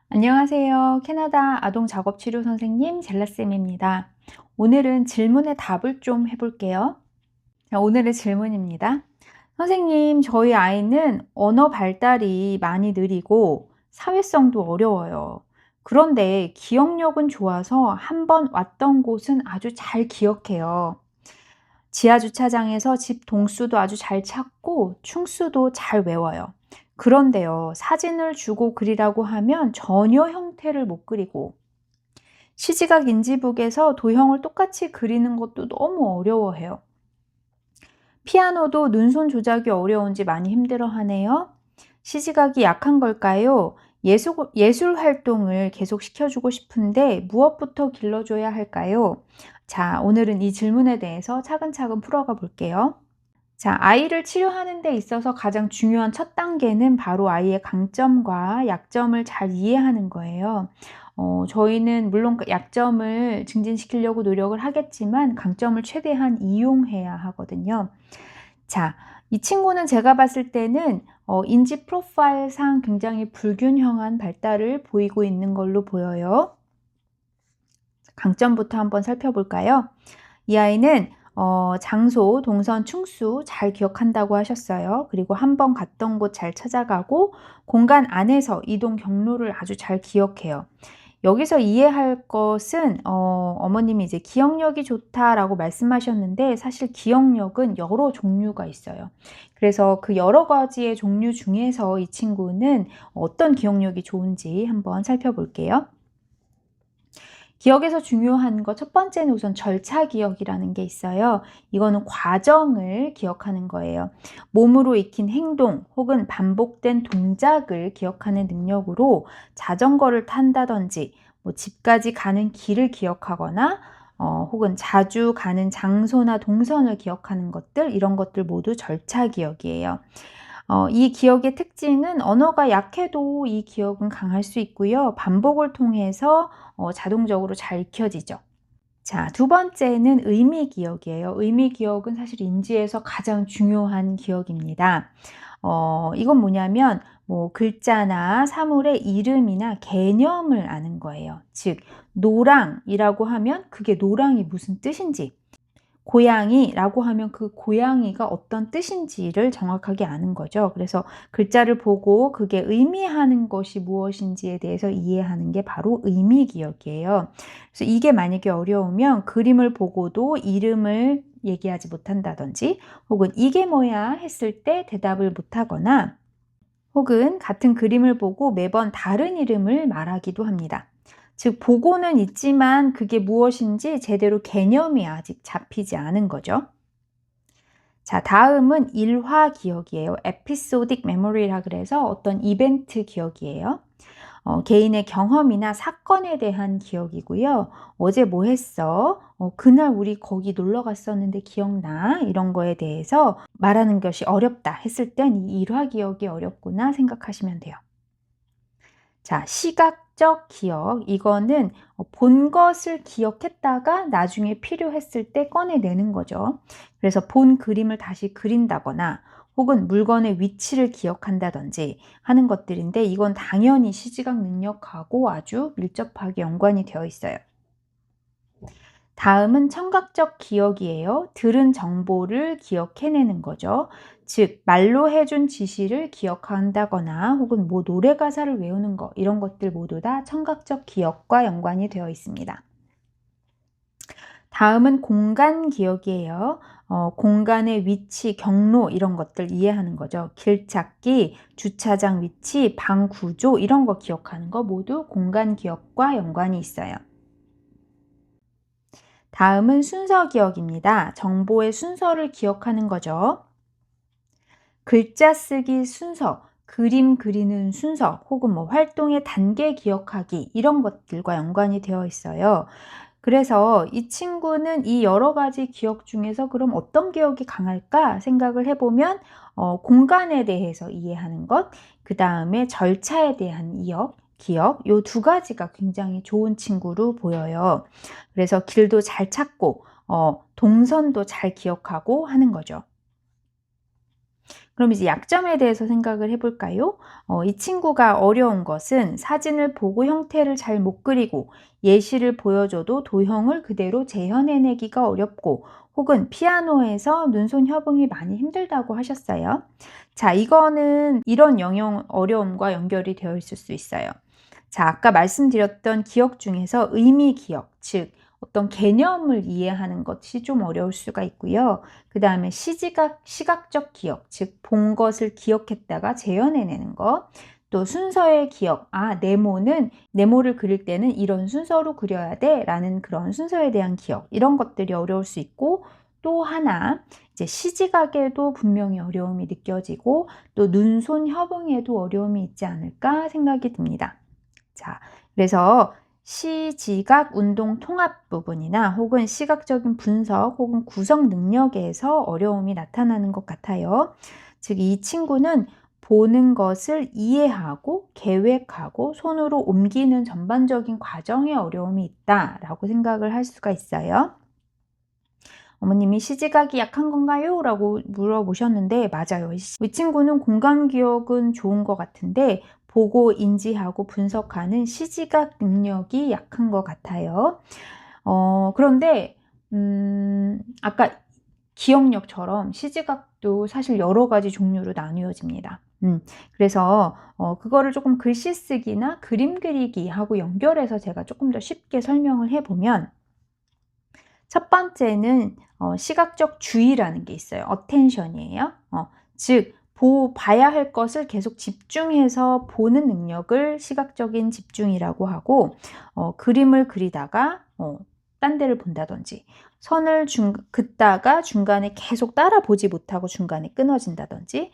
안녕하세요. 캐나다 아동작업치료 선생님 젤라쌤입니다. 오늘은 질문의 답을 좀 해볼게요. 자, 오늘의 질문입니다. 선생님, 저희 아이는 언어 발달이 많이 느리고 사회성도 어려워요. 그런데 기억력은 좋아서 한 번 왔던 곳은 아주 잘 기억해요. 지하 주차장에서 집 동수도 아주 잘 찾고 충수도 잘 외워요. 그런데요, 사진을 주고 그리라고 하면 전혀 형태를 못 그리고 시지각 인지북에서 도형을 똑같이 그리는 것도 너무 어려워해요. 피아노도 눈손 조작이 어려운지 많이 힘들어하네요. 시지각이 약한 걸까요? 예술 활동을 계속 시켜주고 싶은데 무엇부터 길러줘야 할까요? 자, 오늘은 이 질문에 대해서 차근차근 풀어가 볼게요. 자, 아이를 치료하는 데 있어서 가장 중요한 첫 단계는 바로 아이의 강점과 약점을 잘 이해하는 거예요. 저희는 물론 약점을 증진시키려고 노력을 하겠지만 강점을 최대한 이용해야 하거든요. 자, 이 친구는 제가 봤을 때는 인지 프로파일상 굉장히 불균형한 발달을 보이고 있는 걸로 보여요. 강점부터 한번 살펴볼까요? 이 아이는 장소, 동선, 충수 잘 기억한다고 하셨어요. 그리고 한 번 갔던 곳 잘 찾아가고 공간 안에서 이동 경로를 아주 잘 기억해요. 여기서 이해할 것은 어머님이 이제 기억력이 좋다라고 말씀하셨는데 사실 기억력은 여러 종류가 있어요. 그래서 그 여러 가지의 종류 중에서 이 친구는 어떤 기억력이 좋은지 한번 살펴볼게요. 기억에서 중요한 거 첫 번째는 우선 절차 기억이라는 게 있어요. 이거는 과정을 기억하는 거예요. 몸으로 익힌 행동 혹은 반복된 동작을 기억하는 능력으로 자전거를 탄다든지 뭐 집까지 가는 길을 기억하거나 혹은 자주 가는 장소나 동선을 기억하는 것들, 이런 것들 모두 절차 기억이에요. 이 기억의 특징은 언어가 약해도 이 기억은 강할 수 있고요. 반복을 통해서 자동적으로 잘 익혀지죠. 자, 두 번째는 의미 기억이에요. 의미 기억은 사실 인지에서 가장 중요한 기억입니다. 이건 뭐냐면 뭐 글자나 사물의 이름이나 개념을 아는 거예요. 즉, 노랑이라고 하면 그게 노랑이 무슨 뜻인지, 고양이라고 하면 그 고양이가 어떤 뜻인지를 정확하게 아는 거죠. 그래서 글자를 보고 그게 의미하는 것이 무엇인지에 대해서 이해하는 게 바로 의미 기억이에요. 그래서 이게 만약에 어려우면 그림을 보고도 이름을 얘기하지 못한다든지 혹은 이게 뭐야 했을 때 대답을 못하거나 혹은 같은 그림을 보고 매번 다른 이름을 말하기도 합니다. 즉, 보고는 있지만 그게 무엇인지 제대로 개념이 아직 잡히지 않은 거죠. 자, 다음은 일화 기억이에요. 에피소딕 메모리라 그래서 어떤 이벤트 기억이에요. 개인의 경험이나 사건에 대한 기억이고요. 어제 뭐 했어? 그날 우리 거기 놀러 갔었는데 기억나? 이런 거에 대해서 말하는 것이 어렵다 했을 땐 이 일화 기억이 어렵구나 생각하시면 돼요. 자, 시각적 기억. 이거는 본 것을 기억했다가 나중에 필요했을 때 꺼내내는 거죠. 그래서 본 그림을 다시 그린다거나 혹은 물건의 위치를 기억한다든지 하는 것들인데 이건 당연히 시지각 능력하고 아주 밀접하게 연관이 되어 있어요. 다음은 청각적 기억이에요. 들은 정보를 기억해내는 거죠. 즉, 말로 해준 지시를 기억한다거나 혹은 뭐 노래 가사를 외우는 거, 이런 것들 모두 다 청각적 기억과 연관이 되어 있습니다. 다음은 공간 기억이에요. 공간의 위치, 경로 이런 것들 이해하는 거죠. 길 찾기, 주차장 위치, 방 구조 이런 거 기억하는 거 모두 공간 기억과 연관이 있어요. 다음은 순서 기억입니다. 정보의 순서를 기억하는 거죠. 글자 쓰기 순서, 그림 그리는 순서, 혹은 뭐 활동의 단계 기억하기 이런 것들과 연관이 되어 있어요. 그래서 이 친구는 이 여러 가지 기억 중에서 그럼 어떤 기억이 강할까 생각을 해보면 공간에 대해서 이해하는 것, 그 다음에 절차에 대한 기억, 요 두 가지가 굉장히 좋은 친구로 보여요. 그래서 길도 잘 찾고 동선도 잘 기억하고 하는 거죠. 그럼 이제 약점에 대해서 생각을 해볼까요? 이 친구가 어려운 것은 사진을 보고 형태를 잘 못 그리고 예시를 보여줘도 도형을 그대로 재현해내기가 어렵고 혹은 피아노에서 눈손 협응이 많이 힘들다고 하셨어요. 자, 이거는 이런 어려움과 연결이 되어 있을 수 있어요. 자, 아까 말씀드렸던 기억 중에서 의미 기억, 즉 어떤 개념을 이해하는 것이 좀 어려울 수가 있고요. 그 다음에 시각적 기억, 즉 본 것을 기억했다가 재현해내는 것. 또 순서의 기억, 네모를 그릴 때는 이런 순서로 그려야 돼 라는 그런 순서에 대한 기억, 이런 것들이 어려울 수 있고, 또 하나 이제 시지각에도 분명히 어려움이 느껴지고 또 눈손 협응에도 어려움이 있지 않을까 생각이 듭니다. 자, 그래서 시지각 운동 통합 부분이나 혹은 시각적인 분석 혹은 구성 능력에서 어려움이 나타나는 것 같아요. 즉, 이 친구는 보는 것을 이해하고 계획하고 손으로 옮기는 전반적인 과정에 어려움이 있다라고 생각을 할 수가 있어요. 어머님이 시지각이 약한 건가요? 라고 물어보셨는데 맞아요. 이 친구는 공간 기억은 좋은 것 같은데 보고 인지하고 분석하는 시지각 능력이 약한 것 같아요. 그런데 아까 기억력처럼 시지각도 사실 여러 가지 종류로 나누어집니다. 그래서 그거를 조금 글씨 쓰기나 그림 그리기 하고 연결해서 제가 조금 더 쉽게 설명을 해보면, 첫 번째는 시각적 주의라는 게 있어요. attention이에요. 즉 봐야 할 것을 계속 집중해서 보는 능력을 시각적인 집중이라고 하고, 그림을 그리다가 딴 데를 본다든지, 선을 긋다가 중간에 계속 따라 보지 못하고 중간에 끊어진다든지,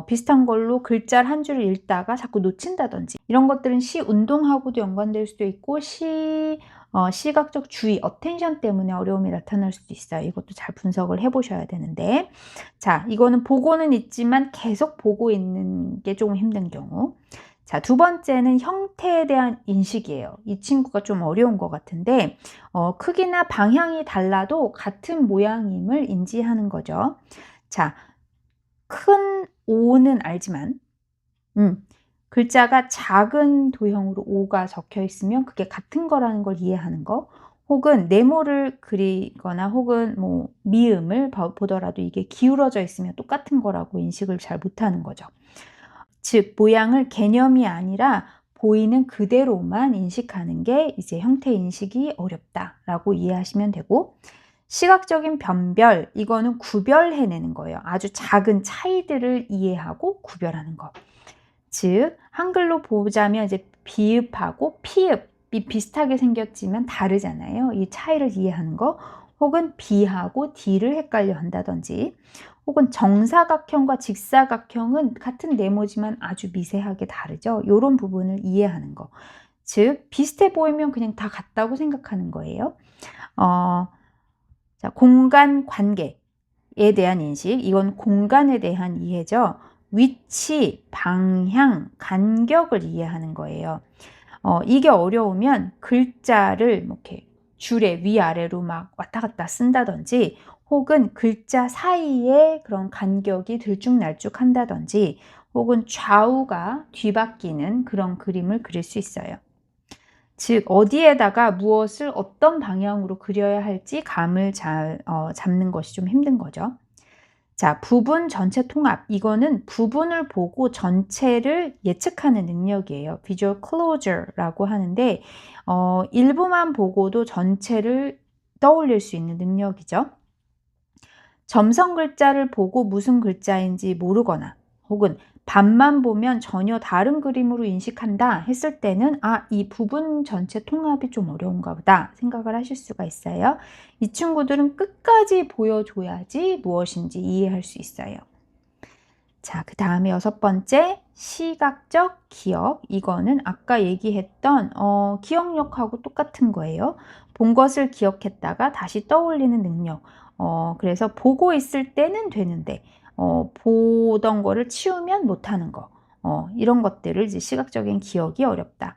비슷한 걸로 글자를 한 줄을 읽다가 자꾸 놓친다든지, 이런 것들은 운동하고도 연관될 수도 있고 시각적 주의, 어텐션 때문에 어려움이 나타날 수도 있어요. 이것도 잘 분석을 해보셔야 되는데, 자, 이거는 보고는 있지만 계속 보고 있는 게 조금 힘든 경우. 자, 두 번째는 형태에 대한 인식이에요. 이 친구가 좀 어려운 것 같은데, 크기나 방향이 달라도 같은 모양임을 인지하는 거죠. 자, 큰 O는 알지만, 글자가 작은 도형으로 O가 적혀 있으면 그게 같은 거라는 걸 이해하는 거, 혹은 네모를 그리거나 혹은 뭐 미음을 보더라도 이게 기울어져 있으면 똑같은 거라고 인식을 잘 못하는 거죠. 즉 모양을 개념이 아니라 보이는 그대로만 인식하는 게 이제 형태 인식이 어렵다라고 이해하시면 되고, 시각적인 변별, 이거는 구별해내는 거예요. 아주 작은 차이들을 이해하고 구별하는 거. 즉 한글로 보자면 이제 비읍하고 피읍이 비슷하게 생겼지만 다르잖아요. 이 차이를 이해하는 거, 혹은 B하고 D를 헷갈려 한다든지, 혹은 정사각형과 직사각형은 같은 네모지만 아주 미세하게 다르죠. 이런 부분을 이해하는 거. 즉 비슷해 보이면 그냥 다 같다고 생각하는 거예요. 자, 공간 관계에 대한 인식, 이건 공간에 대한 이해죠. 위치, 방향, 간격을 이해하는 거예요. 이게 어려우면 글자를 이렇게 줄에 위아래로 막 왔다 갔다 쓴다든지, 혹은 글자 사이에 그런 간격이 들쭉날쭉 한다든지, 혹은 좌우가 뒤바뀌는 그런 그림을 그릴 수 있어요. 즉 어디에다가 무엇을 어떤 방향으로 그려야 할지 감을 잘 잡는 것이 좀 힘든 거죠. 자, 부분 전체 통합, 이거는 부분을 보고 전체를 예측하는 능력이에요. Visual Closure라고 하는데 일부만 보고도 전체를 떠올릴 수 있는 능력이죠. 점성 글자를 보고 무슨 글자인지 모르거나, 혹은 반만 보면 전혀 다른 그림으로 인식한다 했을 때는 이 부분 전체 통합이 좀 어려운가 보다 생각을 하실 수가 있어요. 이 친구들은 끝까지 보여줘야지 무엇인지 이해할 수 있어요. 자, 그 다음에 6번째, 시각적 기억. 이거는 아까 얘기했던 기억력하고 똑같은 거예요. 본 것을 기억했다가 다시 떠올리는 능력. 그래서 보고 있을 때는 되는데 보던 거를 치우면 못하는 거. 이런 것들을 이제 시각적인 기억이 어렵다.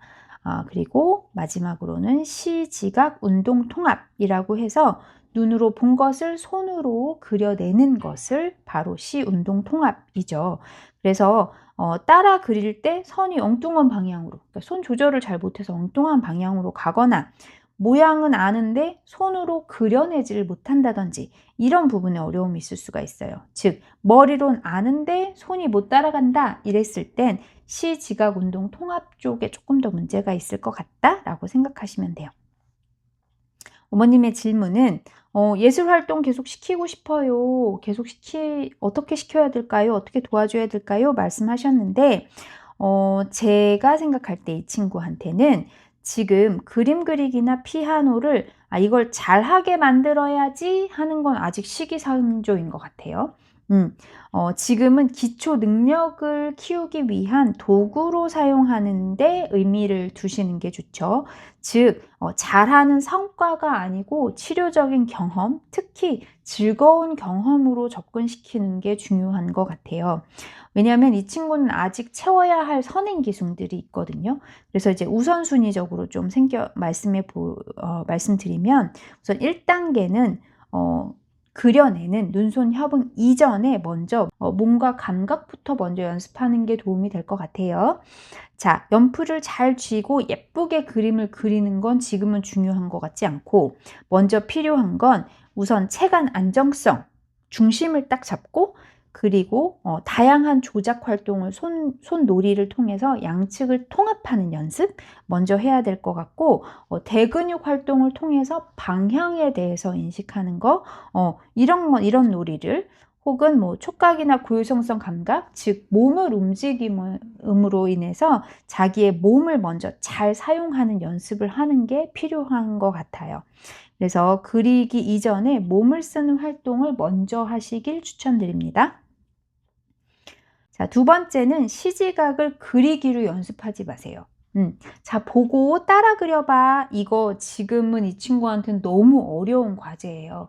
그리고 마지막으로는 시지각 운동 통합이라고 해서 눈으로 본 것을 손으로 그려내는 것을 바로 시운동통합이죠. 그래서 따라 그릴 때 선이 엉뚱한 방향으로, 그러니까 손 조절을 잘 못해서 엉뚱한 방향으로 가거나 모양은 아는데 손으로 그려내지를 못한다든지 이런 부분에 어려움이 있을 수가 있어요. 즉 머리론 아는데 손이 못 따라간다 이랬을 땐 시지각운동 통합 쪽에 조금 더 문제가 있을 것 같다라고 생각하시면 돼요. 어머님의 질문은 예술활동 계속 시키고 싶어요. 어떻게 시켜야 될까요? 어떻게 도와줘야 될까요? 말씀하셨는데 제가 생각할 때 이 친구한테는 지금 그림 그리기나 피아노를 이걸 잘하게 만들어야지 하는 건 아직 시기상조인 것 같아요. 지금은 기초 능력을 키우기 위한 도구로 사용하는 데 의미를 두시는 게 좋죠. 즉 잘하는 성과가 아니고 치료적인 경험, 특히 즐거운 경험으로 접근시키는 게 중요한 것 같아요. 왜냐하면 이 친구는 아직 채워야 할 선행 기술들이 있거든요. 그래서 이제 우선순위적으로 좀 말씀드리면 우선 1단계는 그려내는 눈손 협응 이전에 먼저 몸과 감각부터 먼저 연습하는 게 도움이 될 것 같아요. 자, 연필을 잘 쥐고 예쁘게 그림을 그리는 건 지금은 중요한 것 같지 않고 먼저 필요한 건 우선 체간 안정성, 중심을 딱 잡고 그리고 다양한 조작 활동을 손놀이를 통해서 양측을 통합하는 연습 먼저 해야 될 것 같고 대근육 활동을 통해서 방향에 대해서 인식하는 거 이런 놀이를 혹은 뭐 촉각이나 고유성성 감각, 즉 몸을 움직임으로 인해서 자기의 몸을 먼저 잘 사용하는 연습을 하는 게 필요한 것 같아요. 그래서 그리기 이전에 몸을 쓰는 활동을 먼저 하시길 추천드립니다. 자, 두 번째는 시지각을 그리기로 연습하지 마세요. 자, 보고 따라 그려봐. 이거 지금은 이 친구한테는 너무 어려운 과제예요.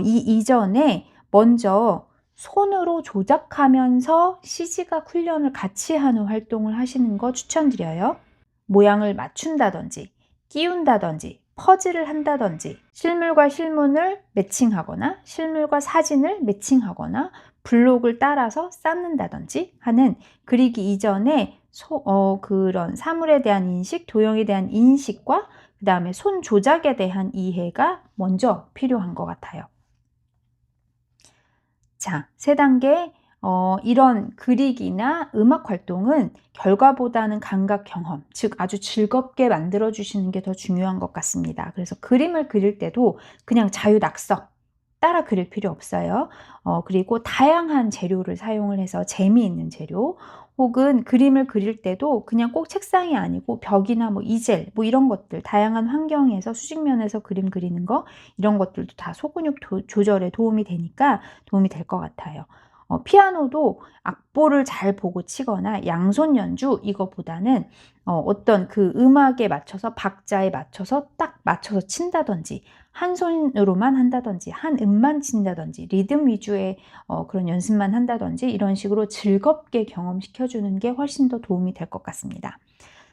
이 이전에 먼저 손으로 조작하면서 시지각 훈련을 같이 하는 활동을 하시는 거 추천드려요. 모양을 맞춘다든지, 끼운다든지, 퍼즐을 한다든지, 실물과 실물을 매칭하거나, 실물과 사진을 매칭하거나, 블록을 따라서 쌓는다든지 하는 그리기 이전에 그런 사물에 대한 인식, 도형에 대한 인식과 그 다음에 손 조작에 대한 이해가 먼저 필요한 것 같아요. 자, 3단계 이런 그리기나 음악 활동은 결과보다는 감각 경험, 즉 아주 즐겁게 만들어 주시는 게 더 중요한 것 같습니다. 그래서 그림을 그릴 때도 그냥 자유낙석 따라 그릴 필요 없어요. 그리고 다양한 재료를 사용을 해서 재미있는 재료 혹은 그림을 그릴 때도 그냥 꼭 책상이 아니고 벽이나 뭐 이젤 뭐 이런 것들 다양한 환경에서 수직면에서 그림 그리는 거 이런 것들도 다 소근육 조절에 도움이 되니까 도움이 될 것 같아요. 피아노도 악보를 잘 보고 치거나 양손 연주 이거보다는 어떤 그 음악에 맞춰서 박자에 맞춰서 딱 맞춰서 친다든지 한 손으로만 한다든지 한 음만 친다든지 리듬 위주의 그런 연습만 한다든지 이런 식으로 즐겁게 경험시켜주는 게 훨씬 더 도움이 될 것 같습니다.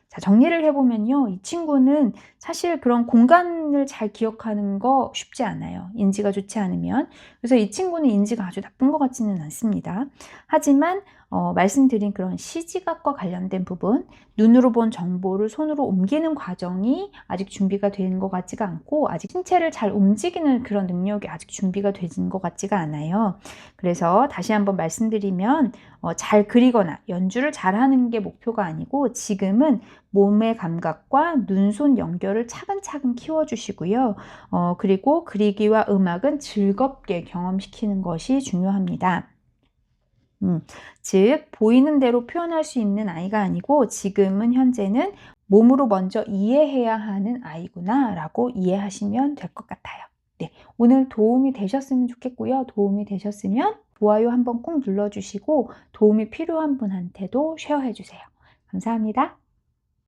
자, 정리를 해보면요. 이 친구는 사실 그런 공간을 잘 기억하는 거 쉽지 않아요. 인지가 좋지 않으면. 그래서 이 친구는 인지가 아주 나쁜 것 같지는 않습니다. 하지만 말씀드린 그런 시지각과 관련된 부분, 눈으로 본 정보를 손으로 옮기는 과정이 아직 준비가 된 것 같지가 않고 아직 신체를 잘 움직이는 그런 능력이 아직 준비가 된 것 같지가 않아요. 그래서 다시 한번 말씀드리면 잘 그리거나 연주를 잘하는 게 목표가 아니고 지금은 몸의 감각과 눈손 연결을 차근차근 키워주시고요. 그리고 그리기와 음악은 즐겁게 경험시키는 것이 중요합니다. 즉 보이는 대로 표현할 수 있는 아이가 아니고 지금은 현재는 몸으로 먼저 이해해야 하는 아이구나 라고 이해하시면 될 것 같아요. 네, 오늘 도움이 되셨으면 좋겠고요. 도움이 되셨으면 좋아요 한번 꼭 눌러주시고 도움이 필요한 분한테도 쉐어해 주세요. 감사합니다.